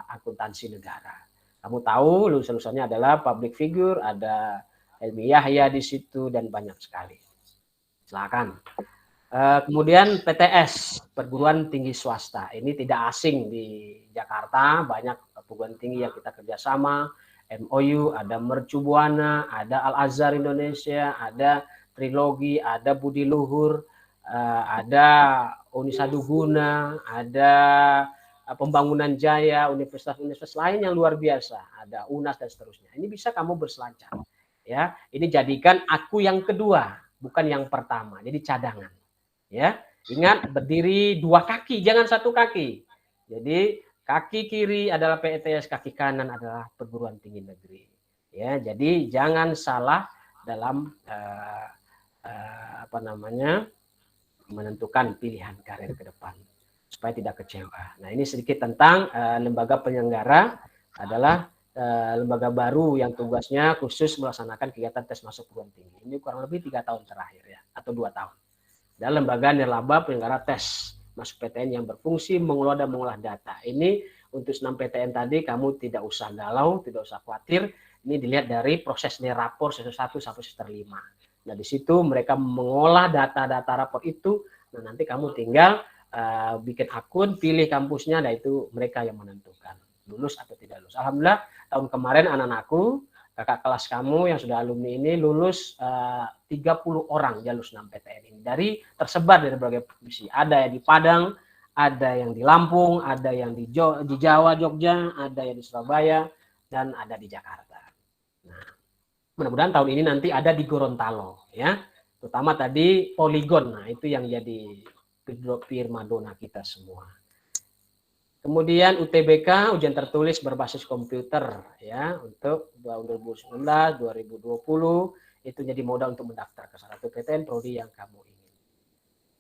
Akuntansi Negara. Kamu tahu lulusan-lulusannya adalah public figure, ada Helmi Yahya di situ, dan banyak sekali. Silakan. Kemudian PTS, perguruan tinggi swasta. Ini tidak asing di Jakarta, banyak perguruan tinggi yang kita kerjasama, MOU, ada Mercu Buana, ada Al-Azhar Indonesia, ada Trilogi, ada Budi Luhur, ada Unisaduguna, ada Pembangunan Jaya, universitas-universitas lain yang luar biasa, ada UNAS dan seterusnya. Ini bisa kamu berselancar. Ya, ini jadikan aku yang kedua, bukan yang pertama. Jadi cadangan. Ya, ingat berdiri 2 kaki, jangan 1 kaki. Jadi kaki kiri adalah PTS, kaki kanan adalah perguruan tinggi negeri. Ya, jadi jangan salah dalam menentukan pilihan karir ke depan supaya tidak kecewa. Nah, ini sedikit tentang lembaga penyelenggara adalah lembaga baru yang tugasnya khusus melaksanakan kegiatan tes masuk perguruan tinggi. Ini kurang lebih 3 tahun terakhir ya, atau 2 tahun. Dan lembaga nirlaba penyelenggara tes masuk PTN yang berfungsi mengelola dan mengolah data. Ini untuk 6 PTN tadi kamu tidak usah galau, tidak usah khawatir. Ini dilihat dari proses nirapor semester 1 sampai semester 5. Nah, di situ mereka mengolah data-data rapor itu. Nah, nanti kamu tinggal bikin akun, pilih kampusnya, dan itu mereka yang menentukan lulus atau tidak lulus. Alhamdulillah tahun kemarin anak-anakku, kakak kelas kamu yang sudah alumni ini lulus 30 orang jalur 6 PTN ini. Tersebar dari berbagai provinsi. Ada yang di Padang, ada yang di Lampung, ada yang di Jawa, Jogja, ada yang di Surabaya, dan ada di Jakarta. Nah, mudah-mudahan tahun ini nanti ada di Gorontalo, ya. Terutama tadi Poligon. Nah, itu yang jadi primadona kita semua. Kemudian UTBK, ujian tertulis berbasis komputer, ya, untuk 2019, 2020 itu jadi modal untuk mendaftar ke salah satu PTN prodi yang kamu ingin.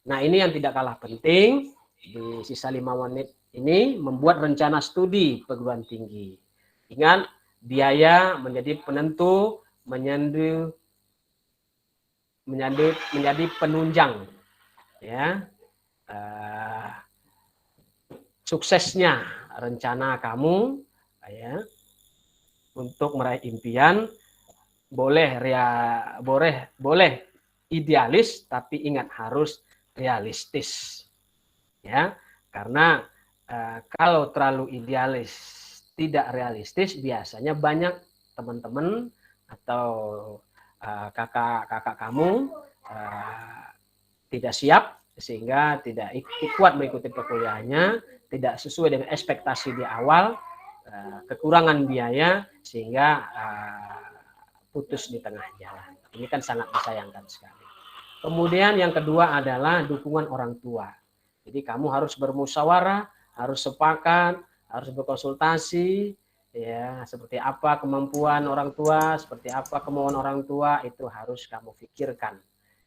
Nah, ini yang tidak kalah penting di sisa 5 menit ini, membuat rencana studi perguruan tinggi. Ingat, biaya menjadi penentu, menjadi penunjang, ya. Suksesnya rencana kamu, ya, untuk meraih impian. Boleh idealis, tapi ingat harus realistis, ya. Karena kalau terlalu idealis tidak realistis, biasanya banyak teman-teman atau kakak-kakak kamu tidak siap, sehingga tidak kuat mengikuti perkuliahannya, tidak sesuai dengan ekspektasi di awal, kekurangan biaya, sehingga putus di tengah jalan. Ini kan sangat disayangkan sekali. Kemudian yang kedua adalah dukungan orang tua. Jadi kamu harus bermusyawarah, harus sepakat, harus berkonsultasi, ya, seperti apa kemampuan orang tua, seperti apa kemauan orang tua, itu harus kamu pikirkan.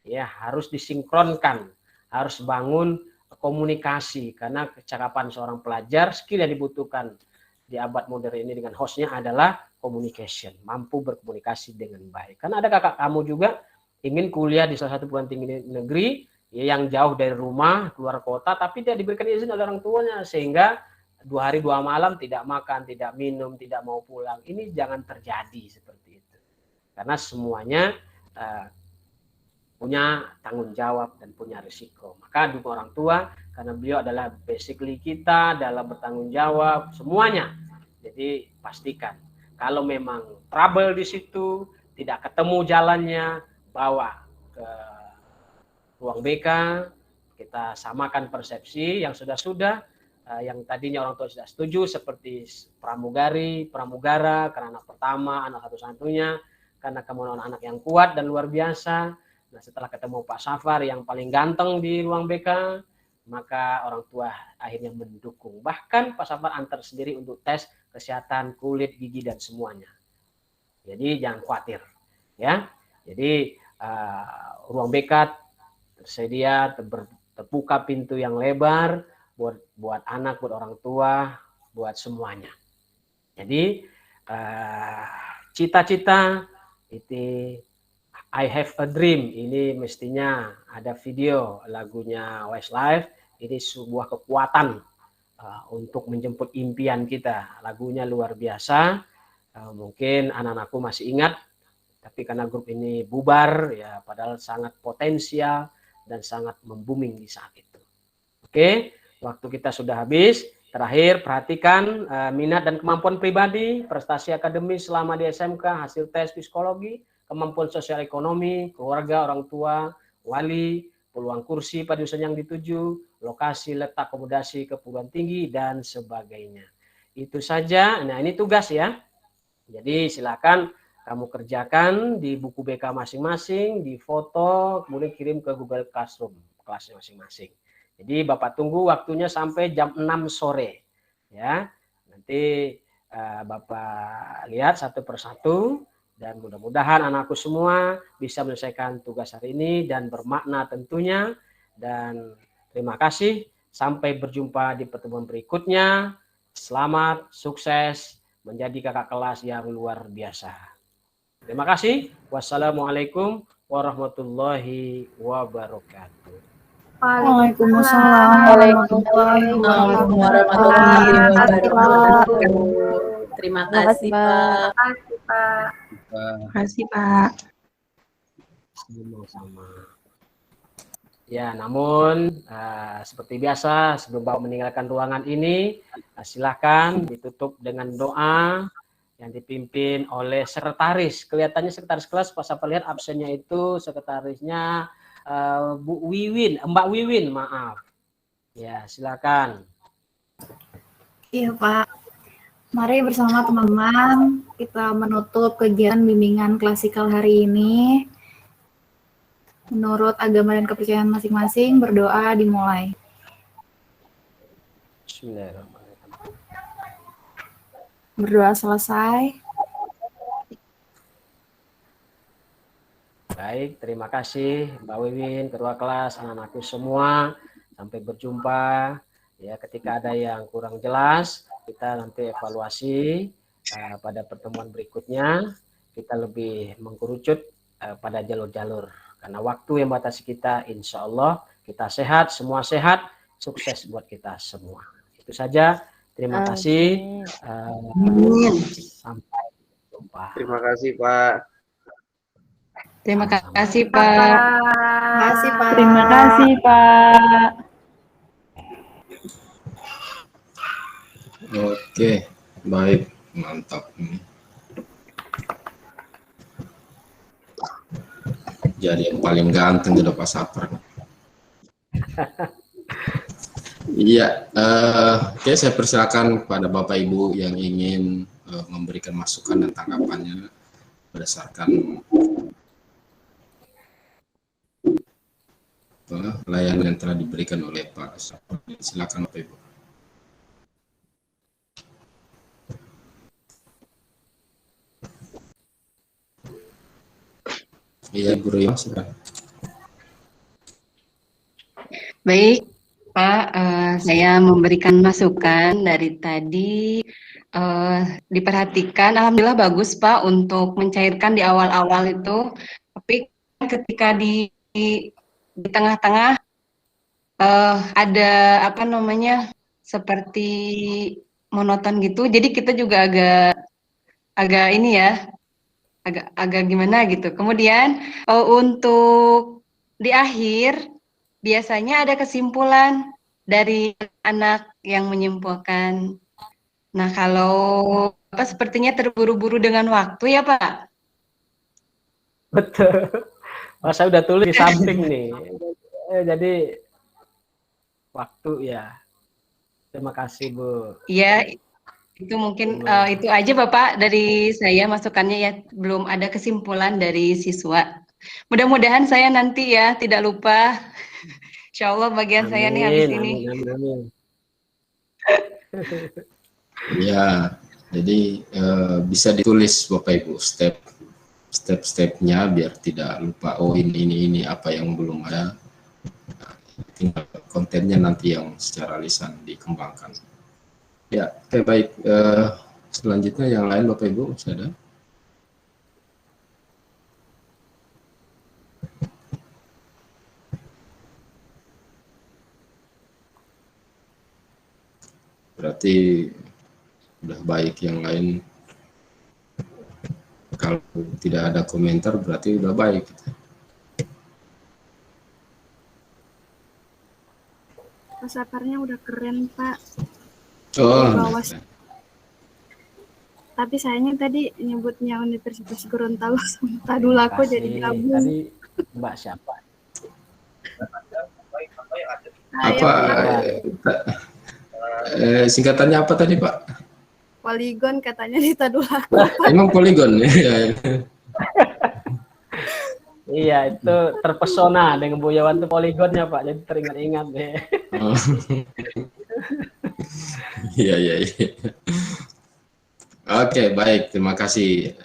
Ya, harus disinkronkan, harus bangun komunikasi, karena kecakapan seorang pelajar, skill yang dibutuhkan di abad modern ini dengan hostnya adalah communication, mampu berkomunikasi dengan baik. Karena ada kakak kamu juga ingin kuliah di salah satu perguruan tinggi negeri yang jauh dari rumah, keluar kota, tapi dia diberikan izin oleh orang tuanya, sehingga 2 hari 2 malam tidak makan, tidak minum, tidak mau pulang. Ini jangan terjadi seperti itu, karena semuanya punya tanggung jawab dan punya risiko. Maka dukung orang tua, karena beliau adalah basically kita dalam bertanggung jawab semuanya. Jadi pastikan kalau memang trouble di situ, tidak ketemu jalannya, bawa ke ruang BK, kita samakan persepsi yang sudah-sudah, yang tadinya orang tua tidak setuju, seperti pramugari, pramugara, karena anak pertama, anak satu-satunya, karena kamu anak yang kuat dan luar biasa. Nah, setelah ketemu Pak Safar yang paling ganteng di ruang BK, maka orang tua akhirnya mendukung. Bahkan Pak Safar antar sendiri untuk tes kesehatan kulit, gigi, dan semuanya. Jadi jangan khawatir, ya. Jadi ruang BK tersedia, terbuka pintu yang lebar buat anak, buat orang tua, buat semuanya. Jadi cita-cita itu I have a dream, ini mestinya ada video lagunya Westlife. Ini sebuah kekuatan untuk menjemput impian kita. Lagunya luar biasa. Mungkin anak-anakku masih ingat, tapi karena grup ini bubar, ya padahal sangat potensial dan sangat membuming di saat itu. Oke, waktu kita sudah habis. Terakhir, perhatikan minat dan kemampuan pribadi, prestasi akademis selama di SMK, hasil tes psikologi, kemampuan sosial ekonomi, keluarga, orang tua, wali, peluang kursi pada jurusan yang dituju, lokasi letak akomodasi ke perguruan tinggi, dan sebagainya. Itu saja. Nah, ini tugas ya. Jadi silakan kamu kerjakan di buku BK masing-masing, di foto, kemudian kirim ke Google Classroom kelasnya masing-masing. Jadi Bapak tunggu waktunya sampai jam 6 sore. Ya. Nanti Bapak lihat satu persatu. Dan mudah-mudahan anakku semua bisa menyelesaikan tugas hari ini dan bermakna tentunya. Dan terima kasih. Sampai berjumpa di pertemuan berikutnya. Selamat, sukses, menjadi kakak kelas yang luar biasa. Terima kasih. Wassalamualaikum warahmatullahi wabarakatuh. Waalaikumsalam warahmatullahi wabarakatuh. Terima kasih, Pak. Terima kasih, Pak. Sama-sama. Ya, namun seperti biasa sebelum Bapak meninggalkan ruangan ini, silakan ditutup dengan doa yang dipimpin oleh sekretaris. Kelihatannya sekretaris kelas, pas saya lihat absennya itu sekretarisnya Bu Wiwin, Mbak Wiwin, maaf. Ya, silakan. Iya, Pak. Mari bersama teman-teman kita menutup kegiatan bimbingan klasikal hari ini. Menurut agama dan kepercayaan masing-masing, berdoa dimulai. Bismillahirrahmanirrahim. Berdoa selesai. Baik, terima kasih Mbak Wiwin, ketua kelas, anak-anakku semua. Sampai berjumpa. Ya, ketika ada yang kurang jelas, kita nanti evaluasi pada pertemuan berikutnya. Kita lebih mengkerucut pada jalur-jalur. Karena waktu yang batasi kita, insya Allah kita sehat, semua sehat, sukses buat kita semua. Itu saja. Terima kasih. Sampai jumpa. Terima kasih, Pak. Terima Sama-sama. kasih, Pak. Terima kasih, Pak. Terima kasih, Pak. Oke, baik, mantap. Jadi yang paling ganteng sudah Pak Sapra. Iya, oke, saya persilakan kepada Bapak Ibu yang ingin memberikan masukan dan tanggapannya berdasarkan layanan yang telah diberikan oleh Pak Sapra. Silakan Bapak Ibu. Iya, Guru Yang, silakan. Baik, Pak, saya memberikan masukan dari tadi. Diperhatikan, alhamdulillah bagus Pak untuk mencairkan di awal-awal itu. Tapi ketika di tengah-tengah ada apa namanya seperti monoton gitu. Jadi kita juga agak ini ya, agak gimana gitu. Kemudian untuk di akhir biasanya ada kesimpulan dari anak yang menyimpulkan. Nah, kalau Bapak sepertinya terburu-buru dengan waktu ya, Pak? Betul. Mas, saya udah tulis di samping nih. Jadi waktu ya. Terima kasih, Bu. Iya, itu mungkin itu aja Bapak dari saya masukannya ya. Belum ada kesimpulan dari siswa. Mudah-mudahan saya nanti ya tidak lupa. Insya Allah bagian saya nih habis ini. Amin. Ya, jadi bisa ditulis Bapak Ibu step-stepnya biar tidak lupa. Oh ini apa yang belum ada. Tinggal kontennya nanti yang secara lisan dikembangkan. Ya, oke, baik. Selanjutnya yang lain Bapak Ibu masih ada? Berarti udah baik. Yang lain kalau tidak ada komentar berarti udah baik. Pasaparnya udah keren Pak. Oh, tapi sayangnya tadi nyebutnya Universitas Gorontalo sama Tadulako jadi gabung. Tadi Mbak siapa? Apa singkatannya apa tadi Pak? Poligon katanya di Tadulako. Emang poligon ya? Iya, itu terpesona dengan Buyawan itu poligonnya Pak, jadi teringat-ingat deh. Iya. Oke, baik. Terima kasih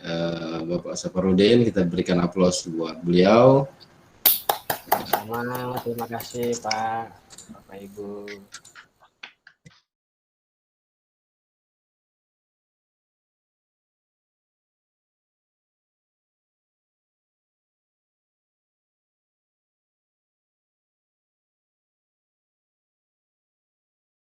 Bapak Safarudin. Kita berikan aplaus buat beliau. Sama, terima kasih Pak, Bapak Ibu.